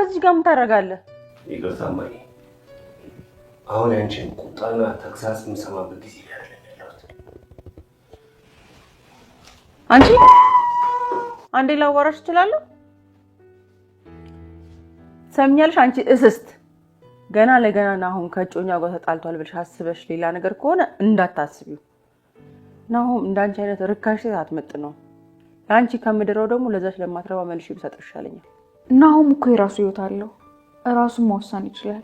እዚህ ጋር ምን ታደርጋለህ? ይቅርታ ማይ አሁን አንቺን ቁጣና ተግሳጽ የምሰማበት ጊዜ አይደለም ያለሁት። አንቺ አንዴ ላዋራሽ እችላለሁ? ሰምኛለሽ? አንቺ እስስት ገና ለገና ናሆም ከጮኛው ጋር ተጣልቷል ብለሽ አስበሽ ሌላ ነገር ከሆነ እንዳታስቢው። ናሆም እንዳንቺ አይነት ርካሽ ሴት አትመጥነው። አንቺ ከምድረው ደግሞ ለዛች ለማትረባ መልሽ ብሰጥ ይሻለኛል። ናሆም እኮ የራሱ ህይወት አለው፣ ራሱን መወሰን ይችላል።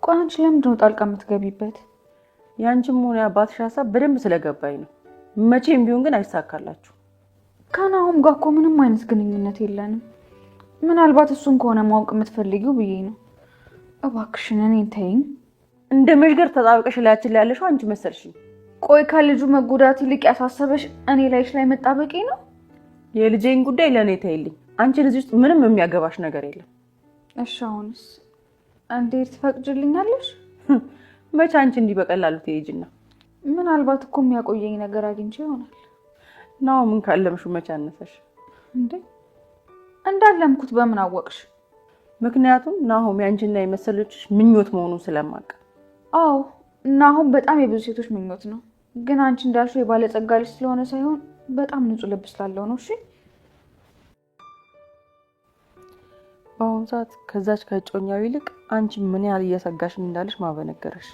ቆይ አንቺ ለምንድን ነው ጣልቃ የምትገቢበት? ያንቺም ሆነ የአባትሽ ሀሳብ በደንብ ስለገባኝ ነው። መቼም ቢሆን ግን አይሳካላችሁ። ከናሆም ጋር እኮ ምንም አይነት ግንኙነት የለንም። ምናልባት እሱን ከሆነ ማወቅ የምትፈልጊው ብዬ ነው። እባክሽን እኔን ተይኝ። እንደ መሽገር ተጣብቀሽ ላያችን ላይ ያለሽው አንቺ መሰልሽኝ። ቆይ ከልጁ መጎዳት ይልቅ ያሳሰበሽ እኔ ላይሽ ላይ መጣበቂ ነው? የልጄን ጉዳይ ለእኔ ተይልኝ። አንቺ ልጅ ውስጥ ምንም የሚያገባሽ ነገር የለም። እሺ አሁንስ እንዴት ትፈቅጂልኛለሽ? መቼ አንቺ እንዲህ በቀላሉ ትሄጂና? ምናልባት እኮ የሚያቆየኝ ነገር አግኝቼ ይሆናል። ናሆምን ካለምሽው መቼ አነሰሽ እንዴ? እንዳለምኩት በምን አወቅሽ? ምክንያቱም ናሆም ያንቺና የመሰሎችሽ ምኞት መሆኑን ስለማውቅ። አዎ ናሆም በጣም የብዙ ሴቶች ምኞት ነው። ግን አንቺ እንዳልሽው የባለጸጋ ልጅ ስለሆነ ሳይሆን በጣም ንጹህ ልብ ስላለው ነው። እሺ በአሁኑ ሰዓት ከዛች ከጮኛው ይልቅ አንቺ ምን ያህል እየሰጋሽ እንዳለሽ ማበነገረሽ።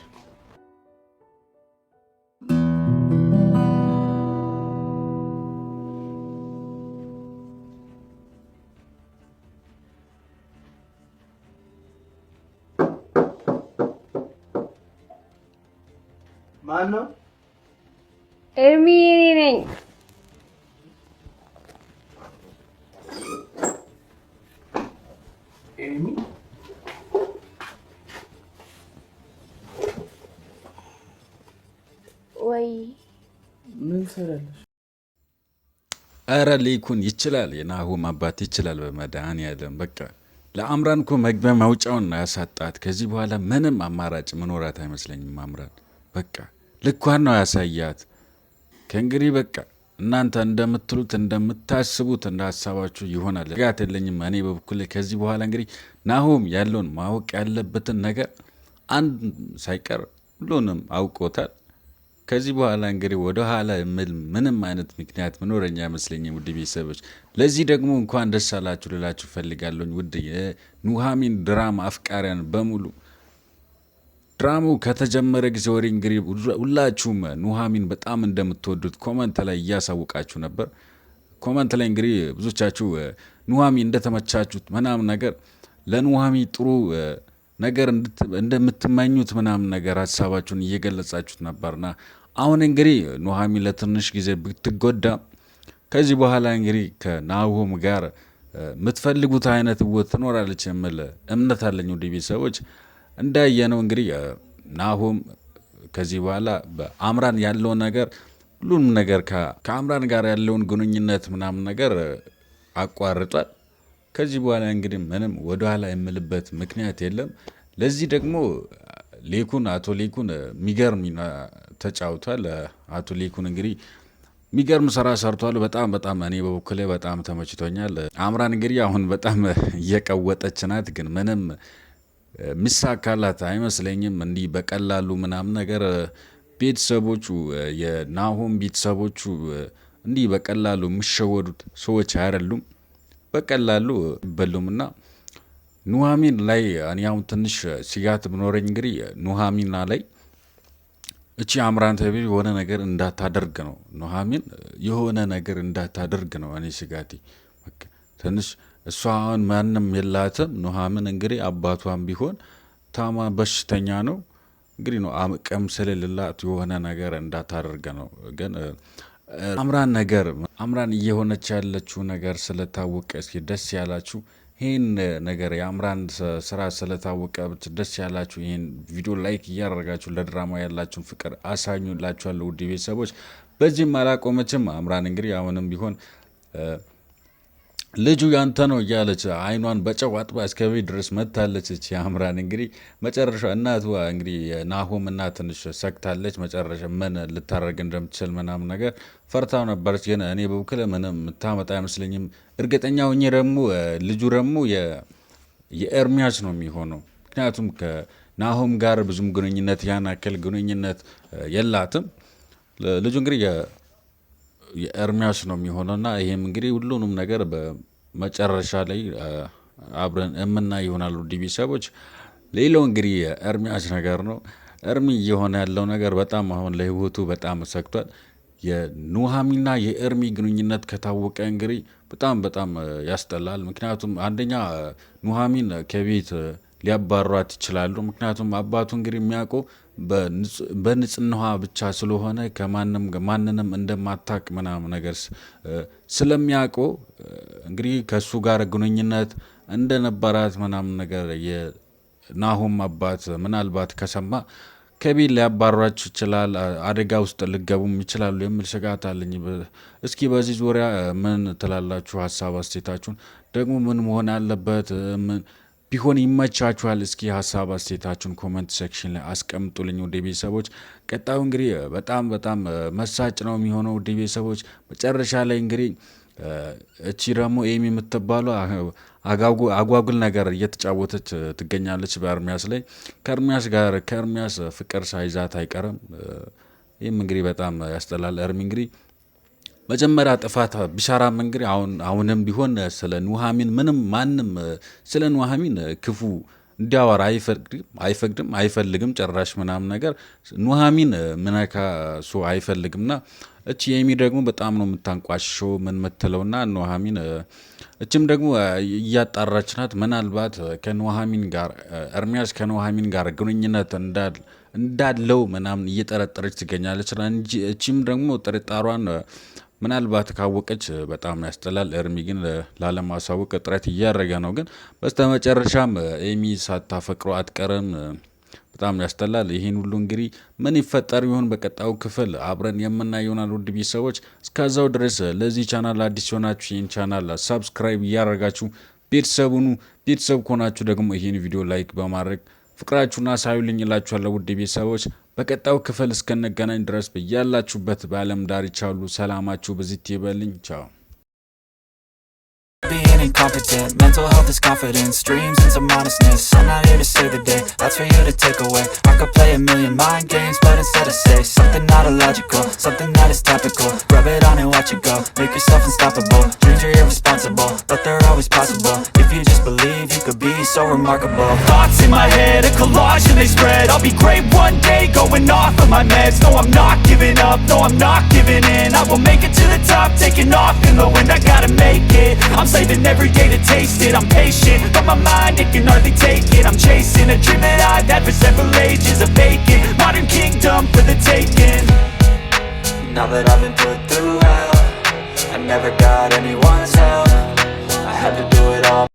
ማን ነው? ኤርሚ እኔ ነኝ። ኤርሚ ወይ ምን ሰራለሽ? አረ ሊኩን ይችላል፣ የናሆም አባት ይችላል። በመድኃኒዓለም በቃ ለአምራን እኮ መግቢያ ማውጫውን ያሳጣት። ከዚህ በኋላ ምንም አማራጭ መኖራት አይመስለኝም። አምራን በቃ ልኳን ነው ያሳያት። ከእንግዲህ በቃ እናንተ እንደምትሉት እንደምታስቡት እንደ ሀሳባችሁ ይሆናል። ጋት የለኝም እኔ በበኩሌ። ከዚህ በኋላ እንግዲህ ናሆም ያለውን ማወቅ ያለበትን ነገር አንድ ሳይቀር ሁሉንም አውቆታል። ከዚህ በኋላ እንግዲህ ወደ ኋላ የምል ምንም አይነት ምክንያት መኖረኛ አይመስለኝም። ውድ ቤተሰቦች ለዚህ ደግሞ እንኳን ደስ አላችሁ ልላችሁ ፈልጋለሁኝ። ውድ የኑሐሚን ድራማ አፍቃሪያን በሙሉ ድራማው ከተጀመረ ጊዜ ወሬ እንግዲህ ሁላችሁም ኑሐሚን በጣም እንደምትወዱት ኮመንት ላይ እያሳውቃችሁ ነበር። ኮመንት ላይ እንግዲህ ብዙቻችሁ ኑሐሚን እንደተመቻችሁት ምናምን ነገር ለኑሐሚን ጥሩ ነገር እንደምትመኙት ምናምን ነገር ሀሳባችሁን እየገለጻችሁት ነበርና አሁን እንግዲህ ኑሐሚን ለትንሽ ጊዜ ብትጎዳ ከዚህ በኋላ እንግዲህ ከናሆም ጋር የምትፈልጉት አይነት ህይወት ትኖራለች የሚል እምነት አለኝ። ውድ ቤተሰቦች እንዳየነው እንግዲህ ናሆም ከዚህ በኋላ በአምራን ያለውን ነገር ሁሉንም ነገር ከአምራን ጋር ያለውን ግንኙነት ምናምን ነገር አቋርጧል። ከዚህ በኋላ እንግዲህ ምንም ወደኋላ የምልበት ምክንያት የለም። ለዚህ ደግሞ ሌኩን አቶ ሌኩን የሚገርም ተጫውቷል። አቶ ሌኩን እንግዲህ የሚገርም ስራ ሰርቷል። በጣም እኔ በበኩሌ በጣም ተመችቶኛል። አምራን እንግዲህ አሁን በጣም እየቀወጠች ናት፣ ግን ምንም ሚሳካላት አይመስለኝም። እንዲህ በቀላሉ ምናምን ነገር ቤተሰቦቹ የናሆም ቤተሰቦቹ እንዲህ በቀላሉ የሚሸወዱት ሰዎች አይደሉም። በቀላሉ ይበሉምና ኑሐሚን ላይ እኔ አሁን ትንሽ ስጋት ብኖረኝ እንግዲህ ኑሐሚና ላይ እቺ አምራን ተብዬ የሆነ ነገር እንዳታደርግ ነው። ኑሐሚን የሆነ ነገር እንዳታደርግ ነው እኔ ስጋቴ። ትንሽ እሷ አሁን ማንም የላትም። ኑሐሚን እንግዲህ አባቷም ቢሆን ታማ በሽተኛ ነው እንግዲህ ነው አቅም ስለሌላት የሆነ ነገር እንዳታደርግ ነው። ግን አምራን እየሆነች ያለችው ነገር ስለታወቀ እስኪ ደስ ያላችሁ ይህን ነገር የአምራን ስራ ስለታወቀ ደስ ያላችሁ ይህን ቪዲዮ ላይክ እያደረጋችሁ ለድራማ ያላችሁን ፍቅር አሳኙላችኋለሁ። ውድ ቤተሰቦች በዚህም አላቆመችም። አምራን እንግዲህ አሁንም ቢሆን ልጁ ያንተ ነው እያለች አይኗን በጨው አጥባ እስከ ቤት ድረስ መታለች። እቺ አምራን እንግዲህ መጨረሻ እናቷ እንግዲህ ናሆም እና ትንሽ ሰግታለች። መጨረሻ ምን ልታረግ እንደምትችል ምናምን ነገር ፈርታው ነበረች። ግን እኔ በበኩሌ ምንም የምታመጣ አይመስለኝም። እርግጠኛ ሆኜ ደግሞ ልጁ ደግሞ የኤርሚያስ ነው የሚሆነው። ምክንያቱም ከናሆም ጋር ብዙም ግንኙነት ያን ያክል ግንኙነት የላትም። ልጁ እንግዲህ የኤርሚያስ ነው የሚሆነውና ይሄም እንግዲህ ሁሉንም ነገር በመጨረሻ ላይ አብረን የምናይ ይሆናል። ውድ ቤተሰቦች ሌላው እንግዲህ የኤርሚያስ ነገር ነው። ኤርሚ እየሆነ ያለው ነገር በጣም አሁን ለህይወቱ በጣም ሰግቷል። የኑሃሚንና የኤርሚ ግንኙነት ከታወቀ እንግዲህ በጣም ያስጠላል። ምክንያቱም አንደኛ ኑሃሚን ከቤት ሊያባሯት ይችላሉ። ምክንያቱም አባቱ እንግዲህ የሚያውቀው በንጽህናዋ ብቻ ስለሆነ ማንንም እንደማታቅ ምናምን ነገር ስለሚያውቀው እንግዲህ ከእሱ ጋር ግንኙነት እንደነበራት ምናምን ነገር የናሆም አባት ምናልባት ከሰማ ከቤት ሊያባሯችሁ ይችላል፣ አደጋ ውስጥ ልገቡም ይችላሉ የሚል ስጋት አለኝ። እስኪ በዚህ ዙሪያ ምን ትላላችሁ? ሀሳብ አስተያየታችሁን ደግሞ ምን መሆን አለበት ቢሆን ይመቻችኋል? እስኪ ሀሳብ አስተያየታችሁን ኮመንት ሴክሽን ላይ አስቀምጡልኝ ውድ ቤተሰቦች። ቀጣዩ እንግዲህ በጣም መሳጭ ነው የሚሆነው ውድ ቤተሰቦች። መጨረሻ ላይ እንግዲህ እቺ ደግሞ ኤሚ የምትባለው አጓጉል ነገር እየተጫወተች ትገኛለች በኤርሚያስ ላይ። ከኤርሚያስ ፍቅር ሳይዛት አይቀርም። ይህም እንግዲህ በጣም ያስጠላል። ኤርሚ እንግዲህ መጀመሪያ ጥፋት ቢሰራም እንግዲህ አሁንም ቢሆን ስለ ኑሃሚን ማንም ስለ ኑሃሚን ክፉ እንዲያወራ አይፈቅድም አይፈልግም ጭራሽ ምናምን ነገር ኑሃሚን ምነካ ሱ አይፈልግምና እቺ ኤሚ ደግሞ በጣም ነው የምታንቋሽሸው ምን ምትለውና ኑሃሚን እችም ደግሞ እያጣራች ናት። ምናልባት ከኑሃሚን ጋር ኤርሚያስ ከኑሃሚን ጋር ግንኙነት እንዳለው ምናምን እየጠረጠረች ትገኛለች እንጂ እችም ደግሞ ጥርጣሯን ምናልባት ካወቀች በጣም ያስጠላል። ኤርሚ ግን ላለማሳወቅ ጥረት እያደረገ ነው። ግን በስተመጨረሻም ኤሚ ሳታፈቅረው አትቀርም። በጣም ያስጠላል። ይህን ሁሉ እንግዲህ ምን ይፈጠር ይሆን በቀጣዩ ክፍል አብረን የምናይ ይሆናል። ውድ ቤተሰቦች እስከዛው ድረስ ለዚህ ቻናል አዲስ ሆናችሁ ይህን ቻናል ሰብስክራይብ እያደረጋችሁ ቤተሰብ ከሆናችሁ ደግሞ ይህን ቪዲዮ ላይክ በማድረግ ፍቅራችሁን አሳዩልኝ እላችኋለሁ። ውድ ቤተሰቦች በቀጣዩ ክፍል እስከነገናኝ ድረስ በያላችሁበት በዓለም ዳርቻ ሁሉ ሰላማችሁ በዚት ይበልኝ። ቻው። Being incompetent, mental health is confidence, dreams and some honestness. I'm not here to save the day, that's for you to take away. I could play a million mind games, but instead I say something not illogical, something that is topical. Rub it on and watch it go, make yourself unstoppable. Dreams are irresponsible, but they're always possible. If you just believe, you could be so remarkable. Thoughts in my head, a collage and they spread. I'll be great one day, going off of my meds. No, I'm not giving up, no, I'm not giving in. I will make it to the top, taking off in the wind. I gotta make it, I'm saving every day to taste it. I'm patient, but my mind, it can hardly take it. I'm chasing a dream that I've had for several ages. A vacant, modern kingdom for the taking. Now that I've been put through hell, I never got anyone's help. I had to do it all